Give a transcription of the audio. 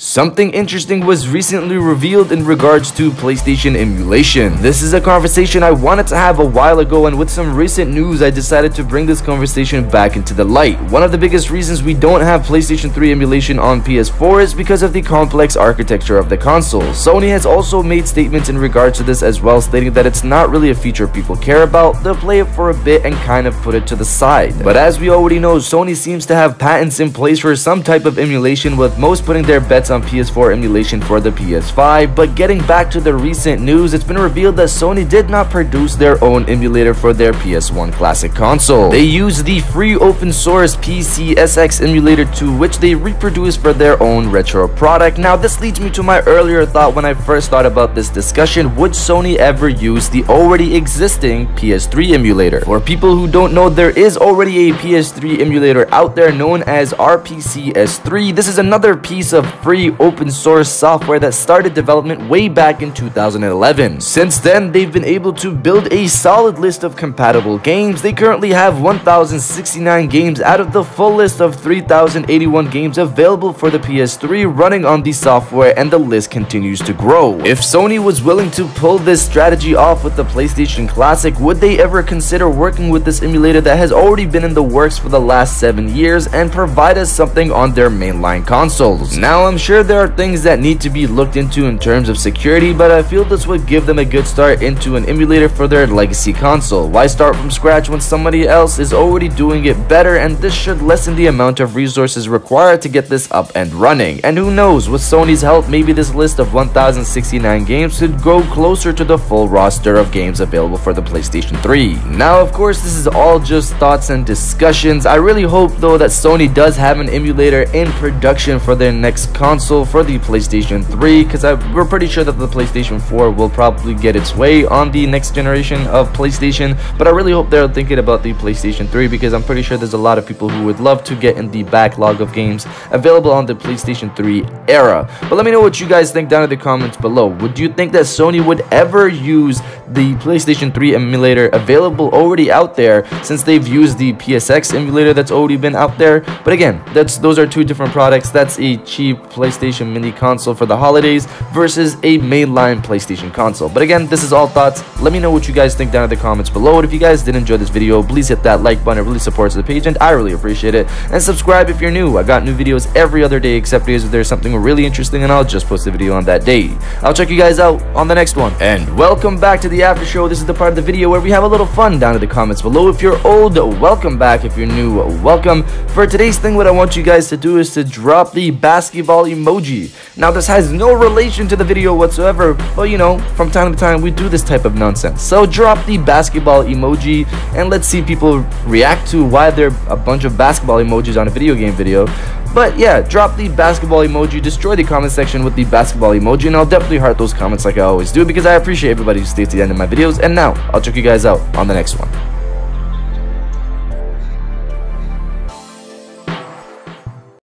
Something interesting was recently revealed in regards to PlayStation emulation. This is a conversation I wanted to have a while ago, and with some recent news I decided to bring this conversation back into the light. One of the biggest reasons we don't have PlayStation 3 emulation on PS4 is because of the complex architecture of the console. Sony has also made statements in regards to this as well, stating that it's not really a feature people care about. They'll play it for a bit and kind of put it to the side. But as we already know, Sony seems to have patents in place for some type of emulation, with most putting their bets on PS4 emulation for the PS5. But getting back to the recent news, it's been revealed that Sony did not produce their own emulator for their PS1 classic console. They used the free open source PCSX emulator, to which they reproduced for their own retro product. Now this leads me to my earlier thought when I first thought about this discussion: would Sony ever use the already existing PS3 emulator? For people who don't know, there is already a PS3 emulator out there known as ps3. This is another piece of free open source software that started development way back in 2011. Since then, they've been able to build a solid list of compatible games. They currently have 1,069 games out of the full list of 3,081 games available for the PS3 running on the software, and the list continues to grow. If Sony was willing to pull this strategy off with the PlayStation Classic, would they ever consider working with this emulator that has already been in the works for the last 7 years and provide us something on their mainline consoles? Now, I'm sure there are things that need to be looked into in terms of security, but I feel this would give them a good start into an emulator for their legacy console. Why start from scratch when somebody else is already doing it better? And this should lessen the amount of resources required to get this up and running. And who knows, with Sony's help, maybe this list of 1,069 games could go closer to the full roster of games available for the PlayStation 3. Now, of course, this is all just thoughts and discussions. I really hope though that Sony does have an emulator in production for their next console for the PlayStation 3, because we're pretty sure that the PlayStation 4 will probably get its way on the next generation of PlayStation. But I really hope they're thinking about the PlayStation 3, because I'm pretty sure there's a lot of people who would love to get in the backlog of games available on the PlayStation 3 era. But let me know what you guys think down in the comments below. Would you think that Sony would ever use the PlayStation 3 emulator available already out there, since they've used the PSX emulator that's already been out there? But again, those are two different products. That's a cheap PlayStation mini console for the holidays versus a mainline PlayStation console. But again, this is all thoughts. Let me know what you guys think down in the comments below. And if you guys did enjoy this video, please hit that like button. It really supports the page and I really appreciate it. And subscribe if you're new. I got new videos every other day except days if there's something really interesting, and I'll just post a video on that day. I'll check you guys out on the next one. And welcome back to the after show. This is the part of the video where we have a little fun down in the comments below. If you're old, welcome back. If you're new, welcome. For today's thing, what I want you guys to do is to drop the basketball emoji. Now, this has no relation to the video whatsoever, but you know, from time to time we do this type of nonsense. So drop the basketball emoji and let's see people react to why there are a bunch of basketball emojis on a video game video. But yeah, drop the basketball emoji, destroy the comment section with the basketball emoji, and I'll definitely heart those comments like I always do, because I appreciate everybody who stays to the end of my videos. And now, I'll check you guys out on the next one.